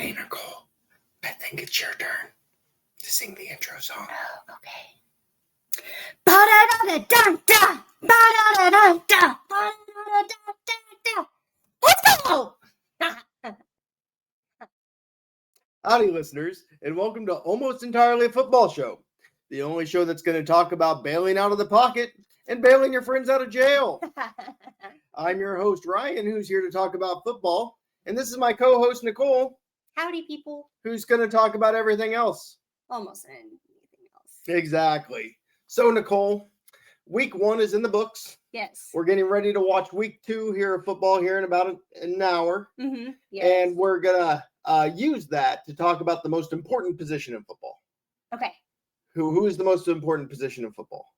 Hey, Nicole, I think it's your turn to sing the intro song. Oh, okay. Ba-da-da-da-da-da, ba-da-da-da-da, ba-da-da-da-da-da. Let's go! Howdy, listeners, and welcome to Almost Entirely a Football Show, the only show that's going to talk about bailing out of the pocket and bailing your friends out of jail. I'm your host, Ryan, who's here to talk about football, and this is my co-host, Nichole, Howdy, people. who's going to talk about everything else. Almost anything else. Exactly. So, Nichole, week 1 is in the books. Yes. We're getting ready to watch week 2 here of football here in about an hour. Mm-hmm. Yes. And we're going to use that to talk about the most important position in football. Okay. Who is the most important position in football?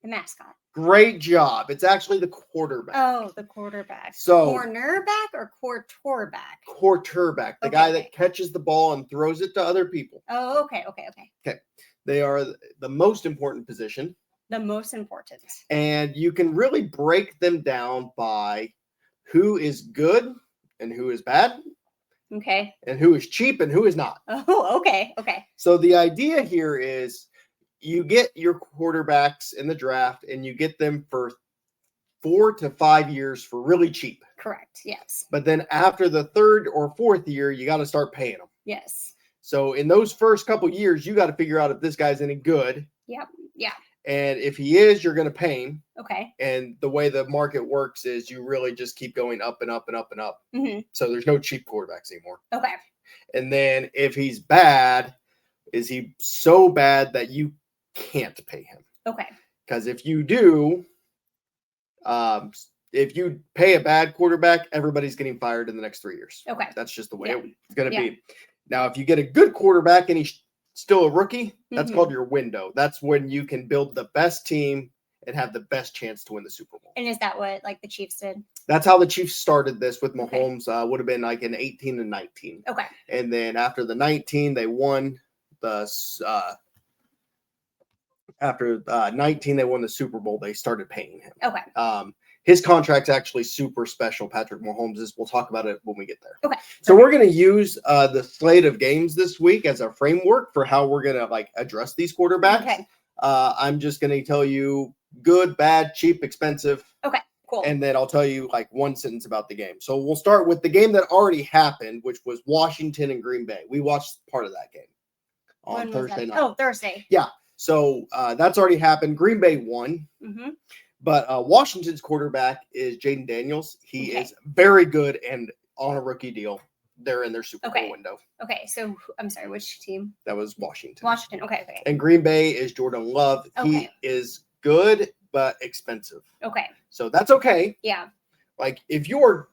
The mascot. Great job. It's actually the quarterback. Oh, the quarterback. So cornerback or quarterback? Quarterback, the guy that catches the ball and throws it to other people. Oh, okay. Okay. They are the most important position. The most important. And you can really break them down by who is good and who is bad. Okay. And who is cheap and who is not. Oh, okay. So the idea here is you get your quarterbacks in the draft and you get them for 4 to 5 years for really cheap. Correct. Yes. But then after the 3rd or 4th year, you got to start paying them. Yes. So in those first couple years, you got to figure out if this guy's any good. Yep. Yeah. And if he is, you're going to pay him. Okay. And the way the market works is you really just keep going up and up and up and up. Mm-hmm. So there's no cheap quarterbacks anymore. Okay. And then if he's bad, is he so bad that you can't pay him? Okay. Because if you do, if you pay a bad quarterback, everybody's getting fired in the next 3 years. Okay. That's just the way it's going to be. Now, if you get a good quarterback and he's still a rookie, that's called your window. That's when you can build the best team and have the best chance to win the Super Bowl. And is that what the Chiefs did? That's how the Chiefs started this with Mahomes. Would have been like in 18 and 19. Okay. And then after the 19, they won the after 19, they won the Super Bowl. They started paying him. Okay. His contract's actually super special. Patrick Mahomes is. We'll talk about it when we get there. Okay. So we're going to use the slate of games this week as a framework for how we're going to address these quarterbacks. Okay. I'm just going to tell you good, bad, cheap, expensive. Okay. Cool. And then I'll tell you one sentence about the game. So we'll start with the game that already happened, which was Washington and Green Bay. We watched part of that game on Thursday night. Oh, Thursday. Yeah. So that's already happened. Green Bay won. Mm-hmm. But Washington's quarterback is Jaden Daniels. He is very good and on a rookie deal. They're in their Super Bowl window. Okay. So I'm sorry, which team? That was Washington. Washington. Okay. And Green Bay is Jordan Love. He is good but expensive. Okay. So that's okay. Yeah. If you're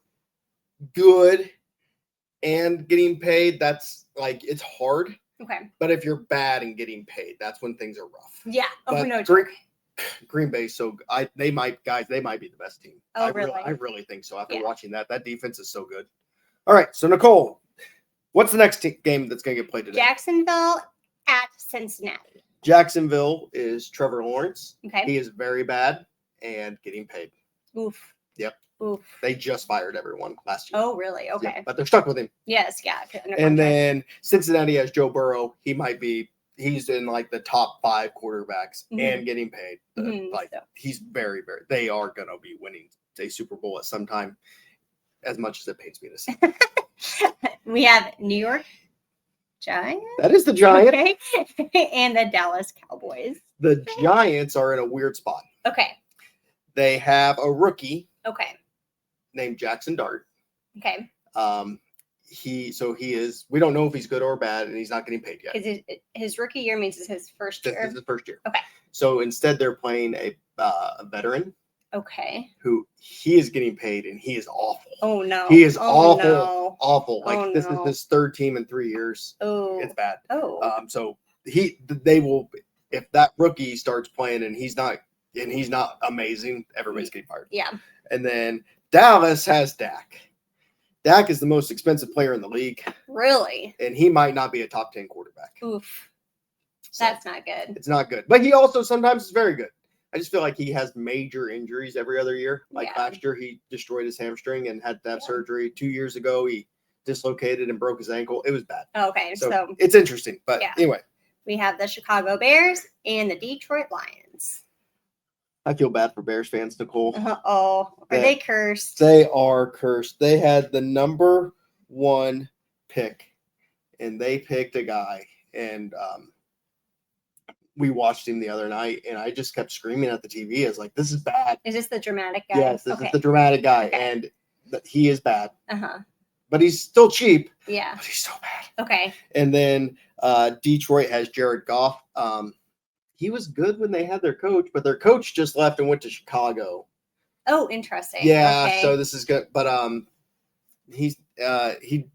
good and getting paid, that's it's hard. Okay. But if you're bad and getting paid, that's when things are rough. Yeah. Oh, but no. Green Bay, so they might be the best team. Oh, I really think so. After watching that defense is so good. All right, so Nichole, what's the next game that's going to get played today? Jacksonville at Cincinnati. Jacksonville is Trevor Lawrence. Okay. He is very bad and getting paid. Oof. Yep. Oof. They just fired everyone last year. Oh, really? Okay. Yeah, but they're stuck with him. Yes. Yeah. And then Cincinnati has Joe Burrow. He's in the top 5 quarterbacks and getting paid. He's very, very, they are going to be winning a Super Bowl at some time, as much as it pains me to say. We have New York Giants. That is the Giants. Okay. And the Dallas Cowboys. The Giants are in a weird spot. Okay. They have a rookie. Okay. Named Jackson Dart. Okay. He is. We don't know if he's good or bad, and he's not getting paid yet. Because his rookie year means it's his first year. This is his first year. Okay. So instead, they're playing a veteran. Okay. Who he is getting paid, and he is awful. Oh no. He is awful. No. Awful. This is his 3rd team in 3 years. Oh. It's bad. Oh. So they will, if that rookie starts playing and he's not amazing, everybody's getting fired. Yeah. And then Dallas has Dak. Dak is the most expensive player in the league. Really? And he might not be a top 10 quarterback. Oof. So that's not good. It's not good. But he also sometimes is very good. I just feel like he has major injuries every other year. Last year, he destroyed his hamstring and had to have surgery. 2 years ago, he dislocated and broke his ankle. It was bad. Okay, so it's interesting. But yeah. anyway, we have the Chicago Bears and the Detroit Lions. I feel bad for Bears fans, Nichole. Are they cursed? They are cursed. They had the number 1 pick, and they picked a guy, and we watched him the other night, and I just kept screaming at the TV. I was like, this is bad. Is this the dramatic guy? Yes, this is the dramatic guy, Okay. and he is bad. Uh-huh. But he's still cheap. Yeah. But he's so bad. Okay. And then Detroit has Jared Goff. He was good when they had their coach, but their coach just left and went to Chicago. Oh, interesting. Yeah, okay. so this is good. But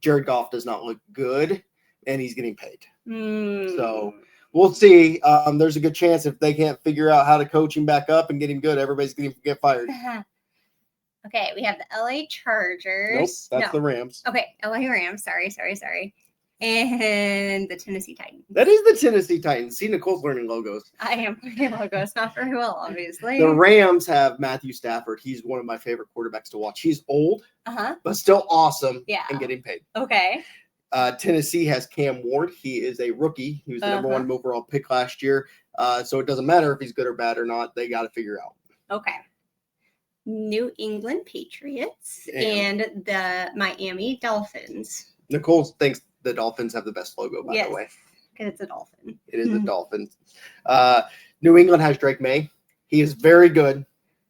Jared Goff does not look good, and he's getting paid. So we'll see. There's a good chance if they can't figure out how to coach him back up and get him good, everybody's going to get fired. Okay, we have the LA Chargers. Nope, that's the Rams. Okay, LA Rams. Sorry. And the Tennessee Titans. That is the Tennessee Titans. See, Nicole's learning logos. I am learning logos. Not very well, obviously. The Rams have Matthew Stafford. He's one of my favorite quarterbacks to watch. He's old, but still awesome and getting paid. Okay. Tennessee has Cam Ward. He is a rookie. He was the number 1 overall pick last year. So it doesn't matter if he's good or bad or not. They got to figure out. Okay. New England Patriots and the Miami Dolphins. Nicole thinks the Dolphins have the best logo, by the way. Because it's a dolphin. It is a dolphin. New England has Drake May. He is very good,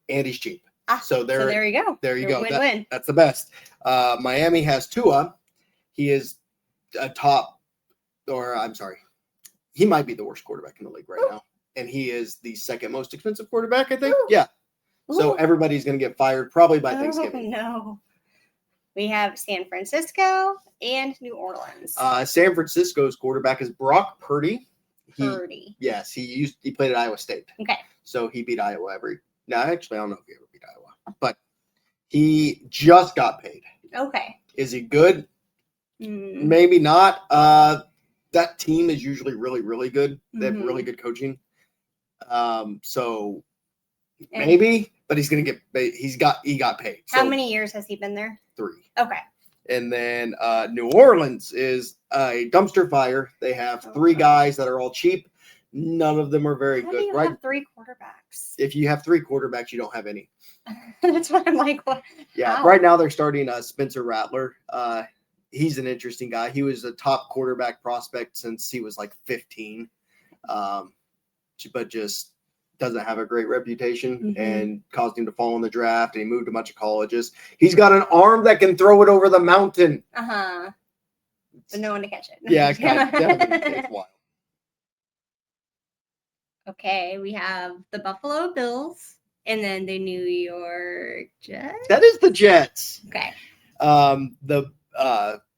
and he's cheap. So there you go. There you go. Win-win. That's the best. Miami has Tua. He is a top, he might be the worst quarterback in the league right now. And he is the second most expensive quarterback, I think. Ooh. Yeah. So everybody's going to get fired probably by Thanksgiving. No. We have San Francisco and New Orleans. San Francisco's quarterback is Brock Purdy. Purdy. Yes, he played at Iowa State. Okay. So he beat Iowa actually, I don't know if he ever beat Iowa, but he just got paid. Okay. Is he good? Maybe not. That team is usually really, really good. They have really good coaching. So maybe, but he's gonna get. He got paid. How many years has he been there? 3. Okay. And then New Orleans is a dumpster fire. They have 3 guys that are all cheap. None of them are very good. Do you have 3 quarterbacks? If you have 3 quarterbacks, you don't have any. That's what I'm like. What? Yeah. How? Right now they're starting Spencer Rattler. He's an interesting guy. He was a top quarterback prospect since he was like 15, but just doesn't have a great reputation and caused him to fall in the draft. And he moved a bunch of colleges. He's got an arm that can throw it over the mountain. But no one to catch it. Yeah, it's wild. Okay, we have the Buffalo Bills and then the New York Jets. That is the Jets. Okay. The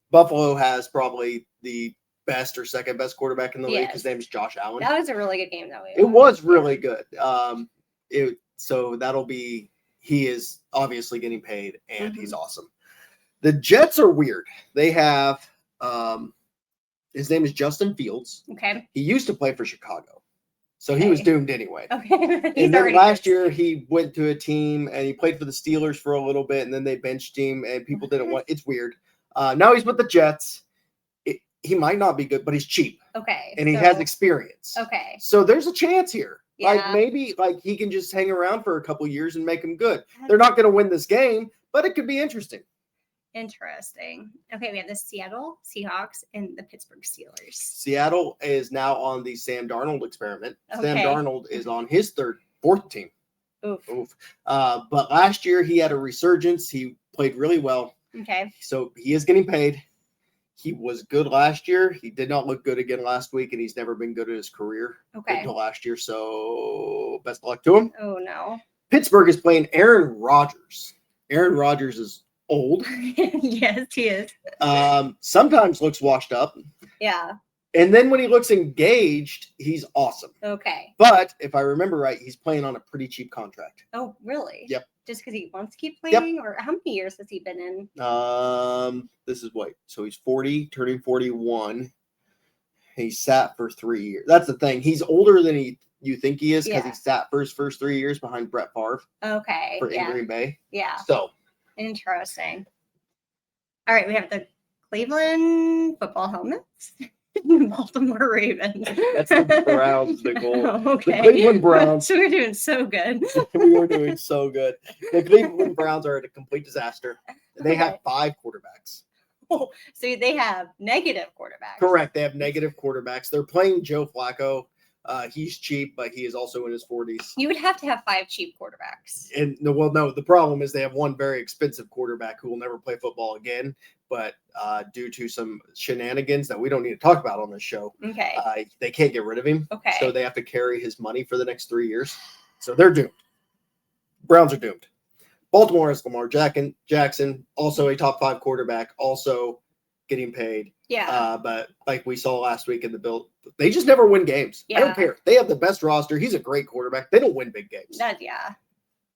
Buffalo has probably the best or second best quarterback in the league. His name is Josh Allen. That was a really good game, though. It was really good. So he is obviously getting paid, and he's awesome. The Jets are weird. They have his name is Justin Fields. Okay. He used to play for Chicago, so he was doomed anyway. Okay. And then last year he went to a team and he played for the Steelers for a little bit, and then they benched him, and people didn't want. It's weird. Now he's with the Jets. He might not be good, but he's cheap. Okay. And he has experience. Okay. So there's a chance here. Yeah. Like maybe he can just hang around for a couple years and make him good. They're not going to win this game, but it could be interesting. Interesting. Okay, we have the Seattle Seahawks and the Pittsburgh Steelers. Seattle is now on the Sam Darnold experiment. Okay. Sam Darnold is on his 4th team. Oof. But last year he had a resurgence. He played really well. Okay. So he is getting paid. He was good last year. He did not look good again last week, and he's never been good in his career until last year. So best of luck to him. Oh, no. Pittsburgh is playing Aaron Rodgers. Aaron Rodgers is old. Yes, he is. Sometimes looks washed up. Yeah. And then when he looks engaged, he's awesome. Okay. But if I remember right, he's playing on a pretty cheap contract. Oh, really? Yep. Just because he wants to keep playing? Or how many years has he been in? This is what? So he's 40, turning 41. He sat for 3 years. That's the thing. He's older than you think he is because he sat for his first 3 years behind Brett Favre. Okay. In Green Bay. Yeah. So interesting. All right, we have the Cleveland football helmets. Baltimore Ravens. That's the Browns, Nichole. Okay. The Cleveland Browns. So we're doing so good. We were doing so good. The Cleveland Browns are a complete disaster. They have 5 quarterbacks. Oh, so they have negative quarterbacks. Correct. They have negative quarterbacks. They're playing Joe Flacco. He's cheap, but he is also in his 40s. You would have to have 5 cheap quarterbacks. And no, the problem is they have one very expensive quarterback who will never play football again. But due to some shenanigans that we don't need to talk about on this show, they can't get rid of him. Okay. So they have to carry his money for the next 3 years. So they're doomed. Browns are doomed. Baltimore has Lamar Jackson, also a top 5 quarterback, also getting paid. Yeah. But like we saw last week in the Bills, they just never win games. Yeah. I don't care. They have the best roster. He's a great quarterback. They don't win big games. Yeah.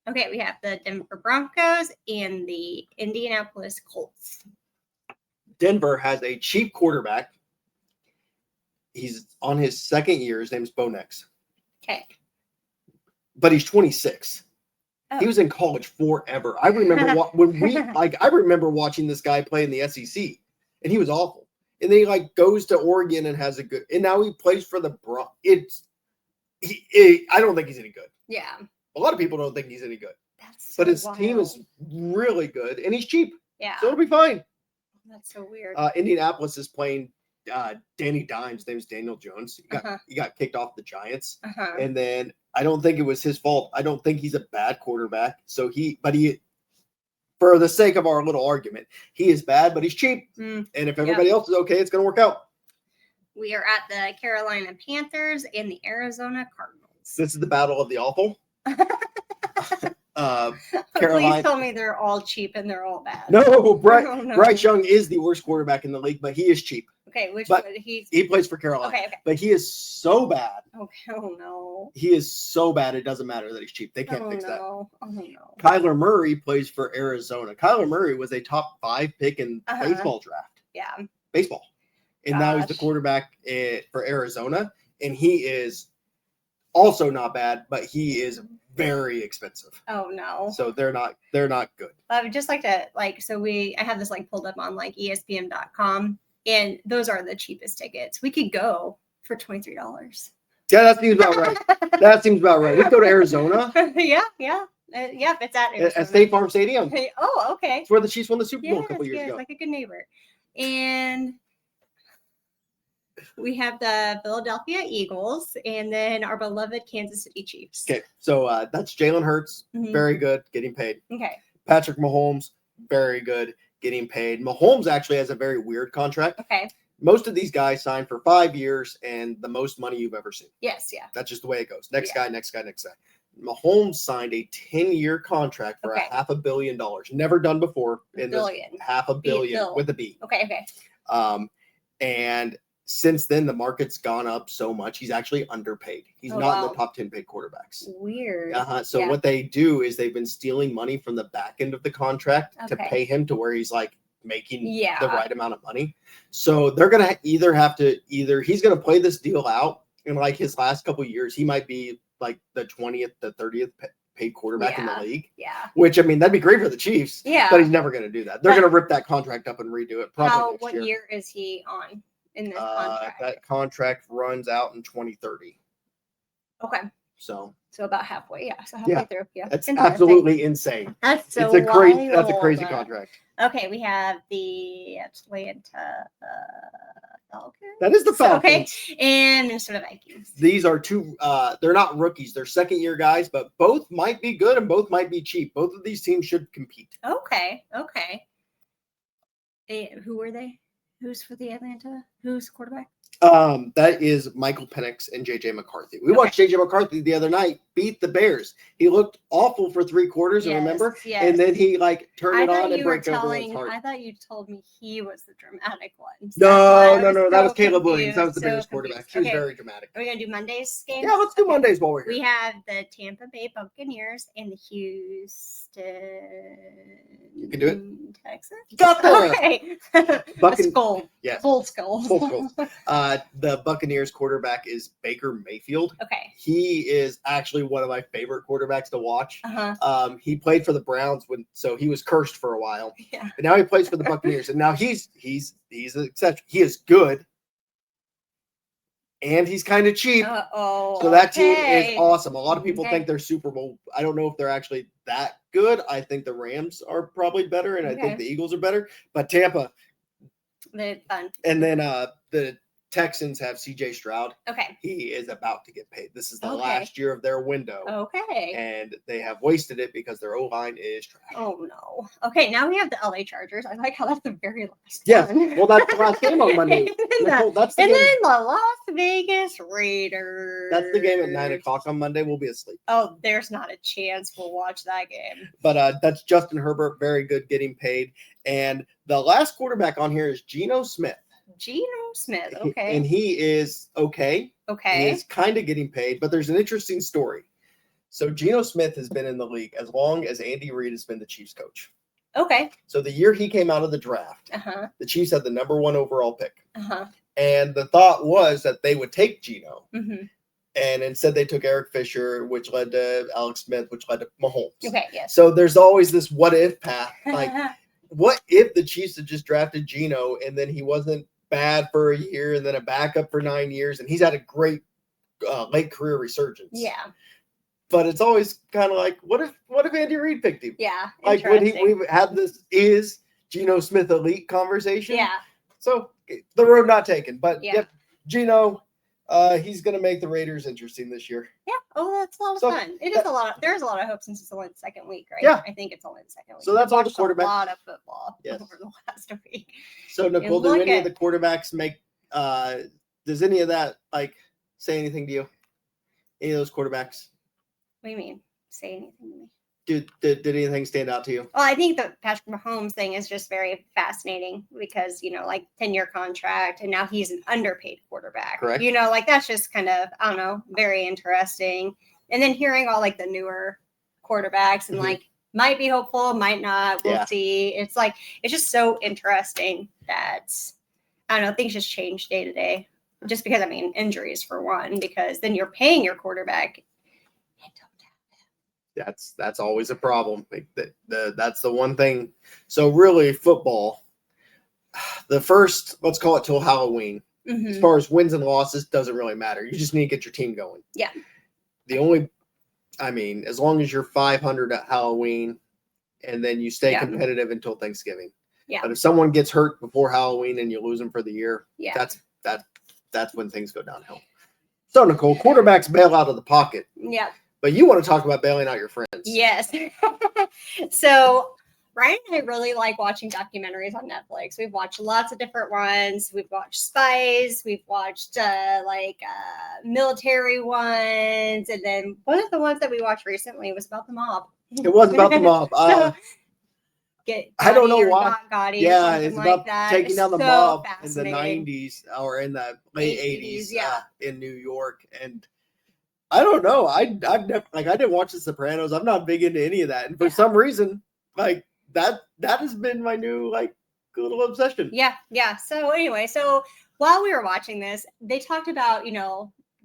Okay, we have the Denver Broncos and the Indianapolis Colts. Denver has a cheap quarterback. He's on his 2nd year. His name's Bo Nix. Okay. But he's 26. Oh. He was in college forever. I remember I remember watching this guy play in the SEC, and he was awful. And then he goes to Oregon and has a good. And now he plays for the Broncos. I don't think he's any good. Yeah. A lot of people don't think he's any good. That's so but his wild. team is really good, and he's cheap. Yeah. So it'll be fine. That's so weird. Indianapolis is playing Danny Dimes. His name's Daniel Jones. He got kicked off the Giants. And then I don't think it was his fault. I don't think he's a bad quarterback. So for the sake of our little argument, he is bad, but he's cheap. And if everybody else is okay, it's going to work out. We are at the Carolina Panthers and the Arizona Cardinals. This is the battle of the awful. Please tell me they're all cheap and they're all bad. No, Bryce Young is the worst quarterback in the league, but he is cheap. Okay, he plays for Carolina. Okay. But he is so bad. Okay, oh no. He is so bad, it doesn't matter that he's cheap. They can't fix that. Oh no. Kyler Murray plays for Arizona. Kyler Murray was a top 5 pick in baseball draft. Yeah. Baseball. And now he's the quarterback for Arizona. And he is also not bad, but he is very expensive. Oh no. So they're not good. I would just like to I have this pulled up on ESPN.com, and those are the cheapest tickets. We could go for $23. Yeah, that seems about right. We could go to Arizona. Yeah. It's at Arizona. At State Farm Stadium. Oh, okay. It's where the Chiefs won the Super Bowl a couple years ago. Like a good neighbor. And we have the Philadelphia Eagles and then our beloved Kansas City Chiefs. Okay, so that's Jalen Hurts, very good, getting paid. Okay. Patrick Mahomes, very good, getting paid. Mahomes actually has a very weird contract. Okay. Most of these guys sign for 5 years and the most money you've ever seen. Yes, yeah. That's just the way it goes. Next guy. Mahomes signed a 10-year contract for $500 million. Never done before in this $500 million with a B. Okay. And since then, the market's gone up so much. He's actually underpaid. He's not in the top 10 paid quarterbacks. Weird. So what they do is they've been stealing money from the back end of the contract to pay him to where he's making the right amount of money. So they're going to either he's going to play this deal out in his last couple of years. He might be the 20th, the 30th paid quarterback in the league. Yeah. Which, that'd be great for the Chiefs. Yeah. But he's never going to do that. They're going to rip that contract up and redo it. Probably what year is he on in this contract? That contract runs out in 2030. Okay. So about halfway. Yeah. So halfway through. Yeah. That's absolutely insane. That's so That's a crazy contract. Okay, we have the Atlanta Falcons. That is the Falcons. Okay, and Minnesota Vikings. These are two. They're not rookies. They're 2nd-year guys, but both might be good and both might be cheap. Both of these teams should compete. Okay. Who were they? Who's for the Atlanta? Who's quarterback? That is Michael Penix and JJ McCarthy. We watched JJ McCarthy the other night beat the Bears. He looked awful for 3 quarters, remember? Yes. And then he turned it on and broke everyone's heart. I thought you told me he was the dramatic one. So no. That was Caleb Williams. That was the Bears quarterback. He was very dramatic. Are we gonna do Monday's game? Yeah, let's do Mondays while we're here. We have the Tampa Bay Buccaneers and the Houston. You can do it. Texans. Got there. Okay. Buccan- skull. Yes. Full skull. Full skull. The Buccaneers quarterback is Baker Mayfield. Okay. He is actually one of my favorite quarterbacks to watch. He played for the Browns so he was cursed for a while. Yeah. But now he plays for the Buccaneers, and now he's an exception. He is good, and he's kind of cheap. So that team is awesome. A lot of people think they're Super Bowl. I don't know if they're actually that good. I think the Rams are probably better, and I think the Eagles are better. But Tampa. They're fun. And then the Texans have C.J. Stroud. Okay. He is about to get paid. This is the last year of their window. Okay. And they have wasted it because their O-line is trash. Oh, no. Okay, now we have the LA Chargers. I like how that's the very last one. Well, that's the last game on Monday. Then the Las Vegas Raiders. That's the game at 9 o'clock on Monday. We'll be asleep. Oh, there's not a chance we'll watch that game. But that's Justin Herbert, very good, getting paid. And the last quarterback on here is Geno Smith. Okay. And he is okay. Okay. He is kind of getting paid, but there's an interesting story. So Geno Smith has been in the league as long as Andy Reid has been the Chiefs coach. Okay. So the year he came out of the draft, the Chiefs had the number 1 overall pick. And the thought was that they would take Geno. And instead they took Eric Fisher, which led to Alex Smith, which led to Mahomes. Okay, yes. So there's always this what if path. Like, what if the Chiefs had just drafted Geno and then he wasn't bad for a year and then a backup for 9 years, and he's had a great late career resurgence. Yeah. But it's always kind of like, what if Andy Reid picked him? Yeah. Like we've had this is Geno Smith elite conversation. Yeah. So the road not taken, but yep, Geno, he's gonna make the Raiders interesting this year. Yeah. Oh, that's a lot of fun. It is a lot. There's a lot of hope since it's only the second week, right? Yeah. I think it's only the second week. So that's all the quarterbacks. A lot of football over the last week. So Nichole, do any of the quarterbacks make? Does any of that say anything to you? Any of those quarterbacks? What do you mean? Say anything to me? Did anything stand out to you? Well, I think the Patrick Mahomes thing is just very fascinating because, 10-year contract, and now he's an underpaid quarterback. Correct. That's just kind of, I don't know, very interesting. And then hearing all the newer quarterbacks and might be hopeful, might not. We'll see. It's it's just so interesting that, I don't know, things just change day to day. Just because, injuries for one, because then you're paying your quarterback. That's always a problem. That's the one thing. So really, football, the first, let's call it till Halloween, as far as wins and losses, doesn't really matter. You just need to get your team going. Yeah. As long as you're 500 at Halloween, and then you stay competitive until Thanksgiving. Yeah. But if someone gets hurt before Halloween and you lose them for the year, that's when things go downhill. So Nichole, quarterbacks bail out of the pocket. Yeah. But you want to talk about bailing out your friends. Yes. So Ryan and I really like watching documentaries on Netflix. We've watched lots of different ones. We've watched spies. We've watched military ones. And then one of the ones that we watched recently was about the mob. It was about the mob. I don't know why. Yeah, it's about taking down the mob in the fascinating. 90s or in the late 80s yeah. In New York. And I don't know. I've never I didn't watch The Sopranos. I'm not big into any of that. And for some reason, that has been my new little obsession. Yeah. So anyway, while we were watching this, they talked about,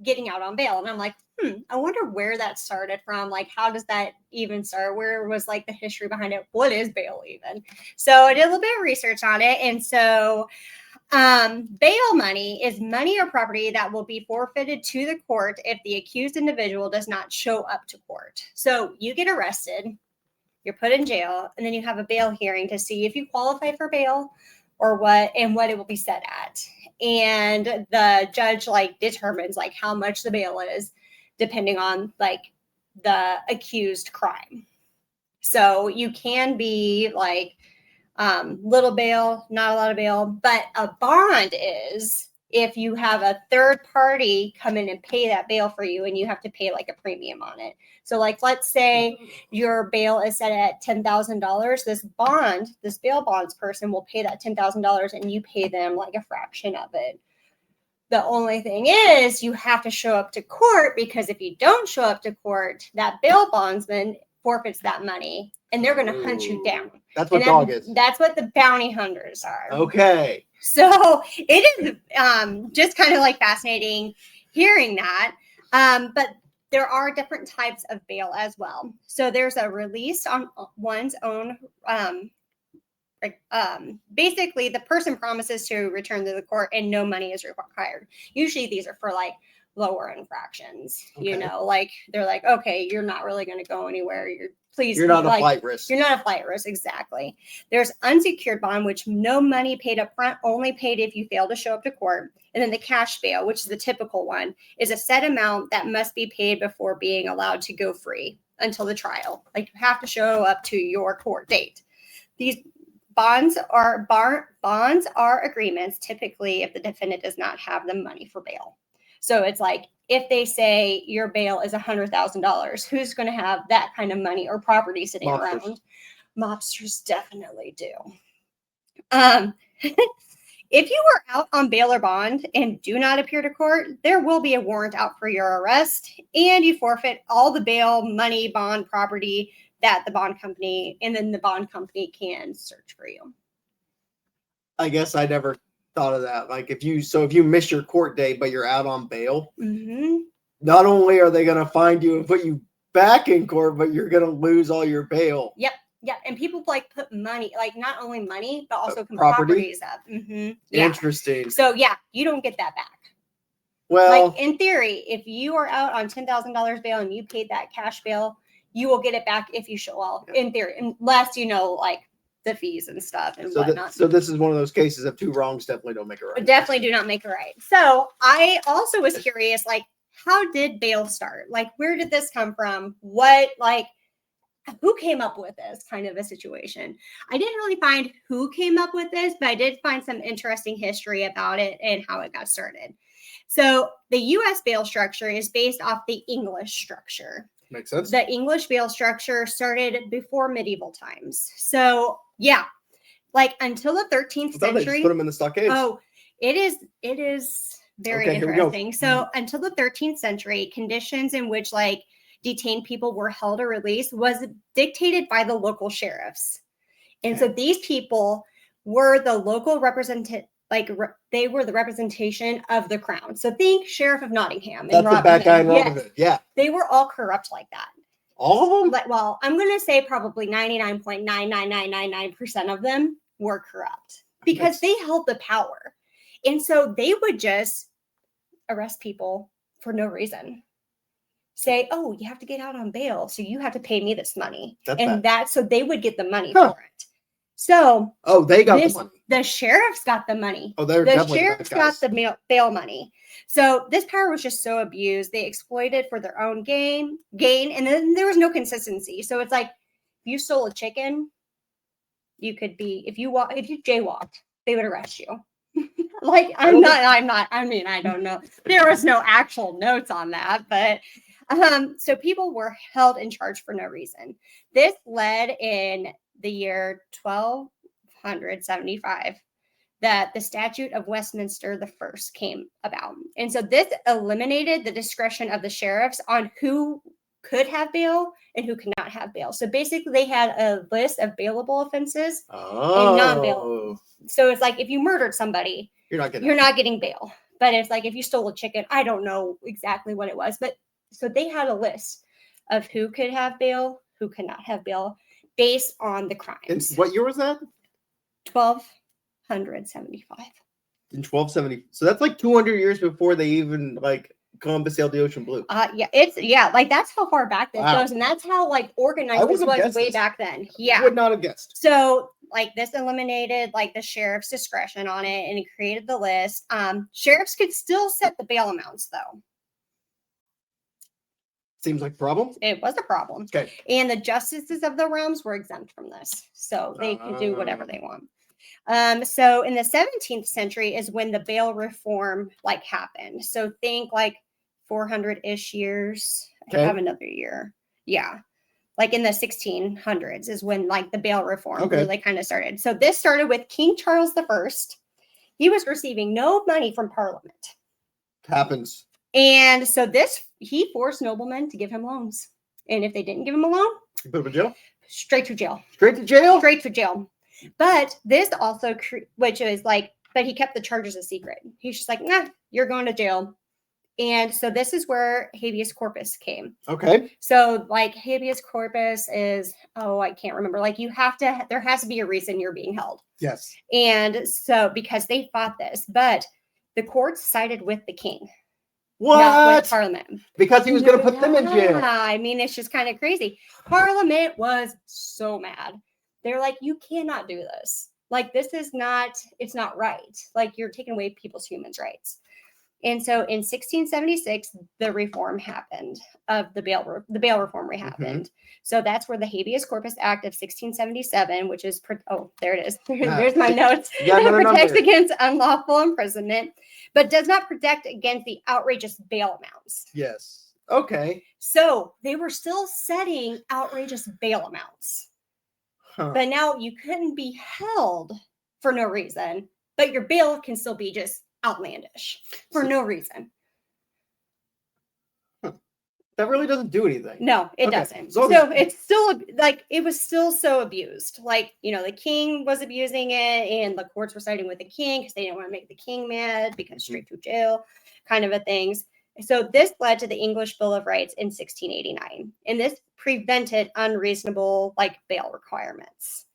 getting out on bail. And I'm like, I wonder where that started from. How does that even start? Where was the history behind it? What is bail even? So I did a little bit of research on it. And so bail money is money or property that will be forfeited to the court if the accused individual does not show up to court. So you get arrested, you're put in jail, and then you have a bail hearing to see if you qualify for bail or what it will be set at. And the judge determines how much the bail is depending on the accused crime. So you can be little bail, not a lot of bail, but a bond is if you have a third party come in and pay that bail for you and you have to pay a premium on it. So let's say your bail is set at $10,000. This bail bonds person will pay that $10,000 and you pay them a fraction of it. The only thing is you have to show up to court, because if you don't show up to court, that bail bondsman forfeits that money and they're going to hunt you down. That's what dog is. That's what the bounty hunters are. Okay. So it is just kind of like fascinating hearing that. But there are different types of bail as well. So there's a release on one's own. Basically, the person promises to return to the court and no money is required. Usually these are for like lower infractions, you know, like they're like, okay, you're not really going to go anywhere. You're not a flight risk. You're not a flight risk. Exactly. There's unsecured bond, which no money paid up front, only paid if you fail to show up to court. And then the cash bail, which is the typical one, is a set amount that must be paid before being allowed to go free until the trial. Like you have to show up to your court date. These bonds are agreements typically if the defendant does not have the money for bail. So it's like if they say your bail is $100,000, who's going to have that kind of money or property sitting around? Mobsters definitely do. If you are out on bail or bond and do not appear to court, there will be a warrant out for your arrest, and you forfeit all the bail, money, bond, property that the bond company, and then the bond company can search for you. I guess I never thought of that. Like if you miss your court date, but you're out on bail, not only are they going to find you and put you back in court, but you're going to lose all your bail. Yep. Yeah. And people like put money, like not only money, but also properties up. Yeah. Interesting. So yeah, you don't get that back. Well, like in theory, if you are out on $10,000 bail and you paid that cash bail, you will get it back if you show. Well, in theory, unless you know, like the fees and stuff and whatnot. So this is one of those cases of two wrongs definitely don't make a right. Definitely do not make a right. So I also was curious, like, how did bail start? Like, where did this come from? Who came up with this kind of a situation? I didn't really find who came up with this, but I did find some interesting history about it and how it got started. So the U.S. bail structure is based off the English structure. Makes sense. The English bail structure started before medieval times. So yeah, like until the 13th century. They just put them in the stockades. Oh, it is very interesting. So until the 13th century, conditions in which like detained people were held or released was dictated by the local sheriffs. And so these people were the local representative. They were the representation of the crown. So think Sheriff of Nottingham. That's the bad guy in Robin Hood. Yeah. They were all corrupt like that. All of them? Well, I'm going to say probably 99.99999% of them were corrupt because they held the power. And so they would just arrest people for no reason. Say, oh, you have to get out on bail, so you have to pay me this money. So they would get the money for it. So they got the money. The sheriffs got the money. Oh, they're the sheriffs got the bail money. So this power was just so abused. They exploited for their own gain, and then there was no consistency. So it's like if you stole a chicken, you could be if you jaywalked, they would arrest you. I don't know. There was no actual notes on that, but so people were held in charge for no reason. This led in the year 1275 that the Statute of Westminster the First came about. And so this eliminated the discretion of the sheriffs on who could have bail and who could not have bail. So basically they had a list of bailable offenses and non-bailable. So it's like if you murdered somebody, you're not getting bail. But it's like if you stole a chicken, I don't know exactly what it was, but so they had a list of who could have bail, who could not have bail based on the crimes. And what year was that? 1275. In 1270. So that's like 200 years before they even Columbus sailed the ocean blue. That's how far back this goes, and that's how organized this was way back then. Yeah, I would not have guessed. So this eliminated the sheriff's discretion on it, and it created the list. Sheriffs could still set the bail amounts though. Seems like a problem. It was a problem. Okay. And the justices of the realms were exempt from this, so they could do whatever they want. So in the 17th century is when the bail reform happened. So think 400-ish years. Okay. I have another year. Yeah. In the 1600s is when the bail reform really kind of started. So this started with King Charles I. He was receiving no money from Parliament. Happens. And so he forced noblemen to give him loans. And if they didn't give him a loan, you put him in jail? Straight to jail. Straight to jail? Straight to jail. But this also, which is but he kept the charges a secret. He's just like, nah, you're going to jail. And so this is where habeas corpus came. Okay. So like habeas corpus is, I can't remember. Like there has to be a reason you're being held. Yes. And so because they fought this, but the courts sided with the king. What? Not with Parliament. Because he was going to put them in jail. Yeah, I mean, it's just kind of crazy. Parliament was so mad. They're like, you cannot do this. Like, it's not right. Like, you're taking away people's human rights. And so in 1676, the reform happened of the bail reform happened. Mm-hmm. So that's where the Habeas Corpus Act of 1677, which is, there it is. There's my notes. Protects against unlawful imprisonment, but does not protect against the outrageous bail amounts. Yes. Okay. So they were still setting outrageous bail amounts. Huh. But now you couldn't be held for no reason, but your bail can still be just outlandish for no reason. That really doesn't do anything. No, it doesn't. So it's still like it was still so abused. Like, the king was abusing it and the courts were siding with the king because they didn't want to make the king mad because straight to jail kind of a things. So this led to the English Bill of Rights in 1689. And this prevented unreasonable bail requirements.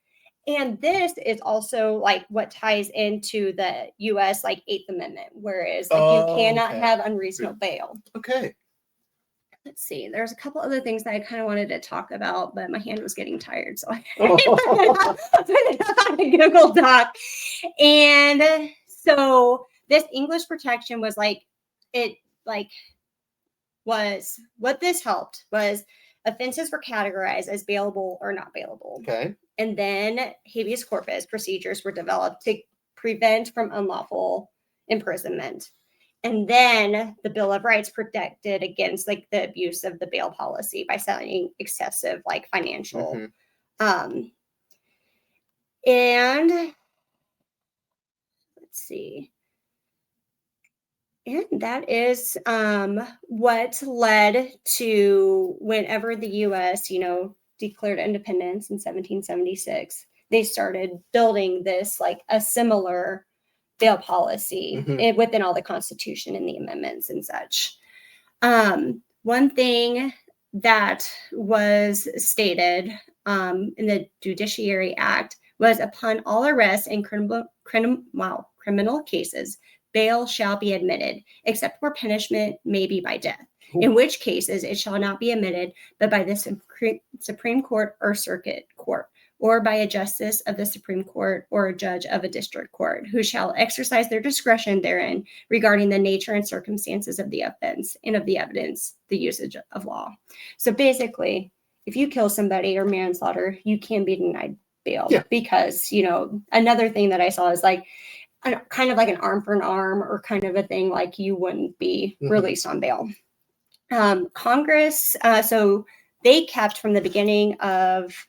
And this is also what ties into the U.S. 8th Amendment, whereas you cannot have unreasonable bail. Okay. Let's see. There's a couple other things that I kind of wanted to talk about, but my hand was getting tired, so I put it on a Google Doc. And so this English protection was what this helped was offenses were categorized as bailable or not bailable. Okay. And then habeas corpus procedures were developed to prevent from unlawful imprisonment. And then the Bill of Rights protected against the abuse of the bail policy by setting excessive financial. And let's see. And that is what led to whenever the U.S., declared independence in 1776, they started building this a similar bail policy within all the Constitution and the amendments and such. One thing that was stated in the Judiciary Act was upon all arrests in criminal cases, bail shall be admitted, except where punishment may be by death. Ooh. In which cases it shall not be admitted, but by the Supreme Court or Circuit Court, or by a justice of the Supreme Court or a judge of a district court, who shall exercise their discretion therein regarding the nature and circumstances of the offense and of the evidence, the usage of law. So basically, if you kill somebody or manslaughter, you can be denied bail because, another thing that I saw is kind of like an arm for an arm or kind of a thing, you wouldn't be released on bail. Congress, so they kept from the beginning of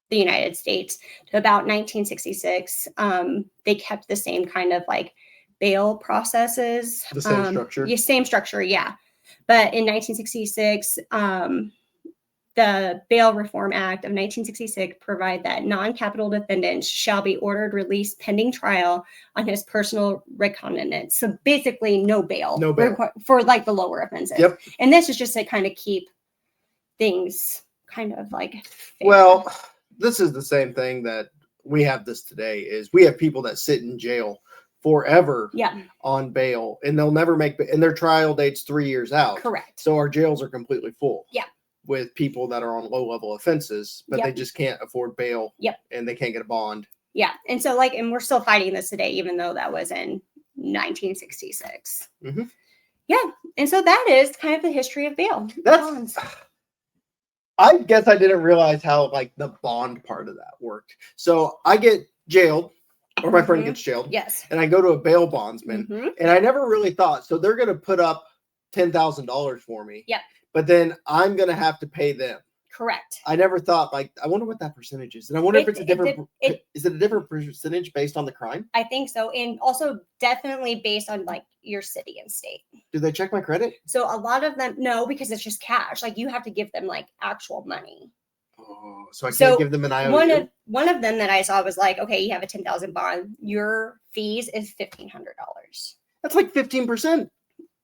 the United States to about 1966, they kept the same kind of bail processes. The same structure? Yeah, same structure, yeah. But in 1966, the Bail Reform Act of 1966 provide that non-capital defendants shall be ordered released pending trial on his personal recognizance. So basically no bail. No bail. For the lower offenses. Yep. And this is just to kind of keep things kind of fair. Well, this is the same thing that we have this today is we have people that sit in jail forever on bail and they'll never and their trial date's 3 years out. Correct. So our jails are completely full. Yeah. With people that are on low-level offenses, but they just can't afford bail. Yep. And they can't get a bond. Yeah. And so and we're still fighting this today, even though that was in 1966. Mm-hmm. Yeah. And so that is kind of the history of bail. I guess I didn't realize how the bond part of that worked. So I get jailed, or my friend gets jailed. Yes. And I go to a bail bondsman, and I never really thought, so they're going to put up $10,000 for me. Yep. But then I'm going to have to pay them. Correct. I never thought I wonder what that percentage is. And I wonder if it's a different, is it a different percentage based on the crime? I think so. And also definitely based on your city and state. Do they check my credit? So a lot of them, no, because it's just cash. You have to give them actual money. Oh, so I can't give them an IOU? One of them that I saw was like, okay, you have a 10,000 bond. Your fees is $1,500. That's like 15%.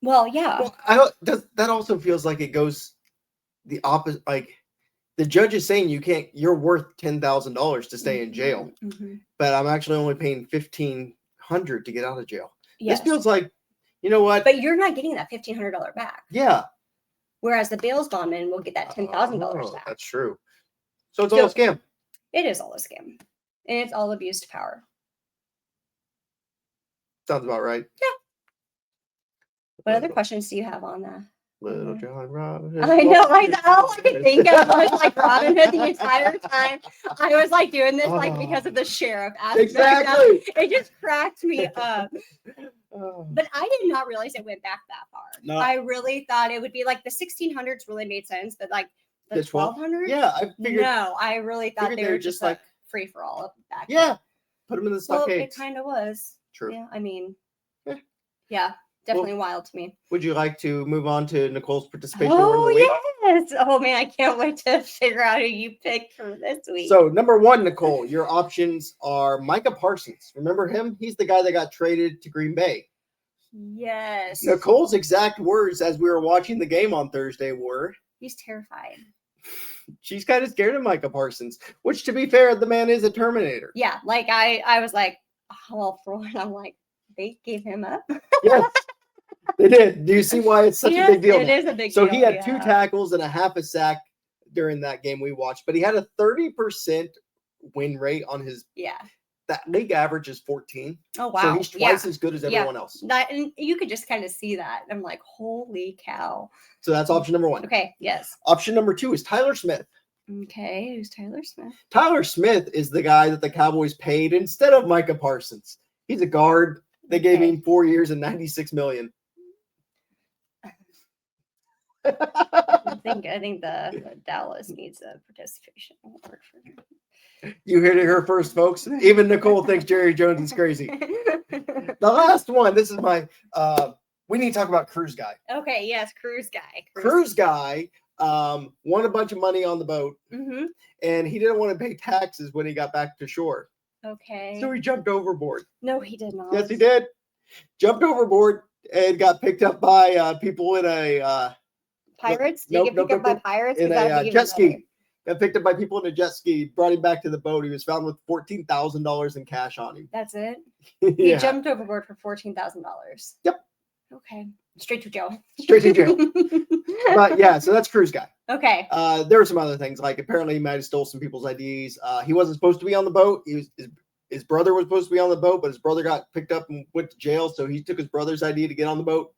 Well, yeah. Well, that also feels like it goes the opposite. Like the judge is saying you're worth $10,000 to stay in jail, but I'm actually only paying $1,500 to get out of jail. Yes. This feels like, you know what? But you're not getting that $1,500 back. Yeah. Whereas the bail bondman will get that $10,000 back. That's true. So it's all a scam. It is all a scam, and it's all abused power. Sounds about right. Yeah. What other questions do you have on that? Little John Robin Hood. I know. All I could think of was like Robin Hood the entire time. I was like doing this like because of the sheriff aspect. Exactly. It just cracked me up. But I did not realize it went back that far. No. I really thought it would be like the 1600s really made sense, but like the 1200s? Yeah, I figured. No, I really thought they were just like free for all up back. Yeah. Put them in the stockades. Well, it kind of was. True. Yeah, I mean, yeah. Definitely wild to me. Would you like to move on to Nicole's participation? Oh, yes. Oh, man. I can't wait to figure out who you picked for this week. So, number one, Nichole, your options are Micah Parsons. Remember him? He's the guy that got traded to Green Bay. Yes. Nicole's exact words as we were watching the game on Thursday were, he's terrified. She's kind of scared of Micah Parsons, which, to be fair, the man is a Terminator. Yeah. Like, I was like, well, for one, I'm like, they gave him up. Yes. They did. Do you see why it's such a big deal? It is a big deal. So he had 2 tackles and a half a sack during that game we watched, but he had a 30% win rate on his. Yeah. That league average is 14. Oh, wow. So he's twice as good as everyone else. And you could just kind of see that. I'm like, holy cow. So that's option number one. Okay. Yes. Option number 2 is Tyler Smith. Okay. Who's Tyler Smith? Tyler Smith is the guy that the Cowboys paid instead of Micah Parsons. He's a guard. They gave him 4 years and $96 million. I think the Dallas needs a participation award for him. You heard it here first, folks. Even Nichole thinks Jerry Jones is crazy. The last one. This is my. We need to talk about Cruise Guy. Okay. Yes, Cruise Guy. Cruise Guy won a bunch of money on the boat, and he didn't want to pay taxes when he got back to shore. Okay. So he jumped overboard. No, he did not. Yes, he did. Jumped overboard and got picked up by people in a. Pirates? Did he get picked up by pirates? In a jet ski. Got picked up by people in a jet ski, brought him back to the boat. He was found with $14,000 in cash on him. That's it? He jumped overboard for $14,000. Yep. Okay. Straight to jail. Straight to jail. But yeah, so that's Cruise Guy. Okay. There were some other things, like apparently he might have stole some people's IDs. He wasn't supposed to be on the boat. His brother was supposed to be on the boat, but his brother got picked up and went to jail, so he took his brother's ID to get on the boat.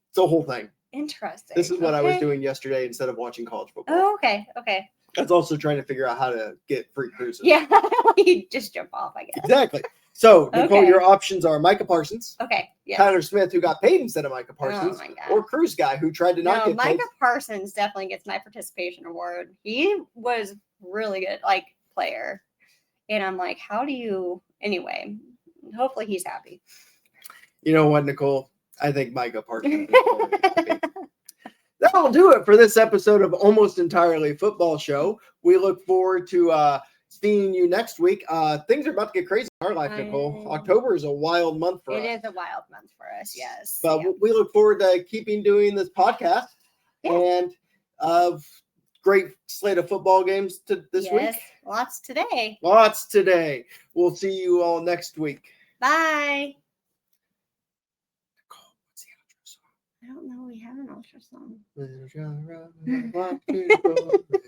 It's a whole thing. Interesting. This is what I was doing yesterday instead of watching college football. Oh, okay. Okay. I was also trying to figure out how to get free cruises. Yeah, you just jump off, I guess. Exactly. So, Nichole, your options are Micah Parsons. Okay. Yeah. Tyler Smith, who got paid instead of Micah Parsons. Oh my God. Or Cruise Guy, who tried to not get paid. Micah Parsons definitely gets my participation award. He was really good, player. And I'm like, how do you... Anyway, hopefully he's happy. You know what, Nichole? I think Micah Parsons is totally happy. That'll do it for this episode of Almost Entirely Football Show. We look forward to seeing you next week. Things are about to get crazy in our life, Nichole. October is a wild month for us. It is a wild month for us, yes. But we look forward to keeping doing this podcast. Yeah. And great slate of football games this week. Lots today. Lots today. We'll see you all next week. Bye. I don't know. We have an ultra song. Little John Robin, walk to the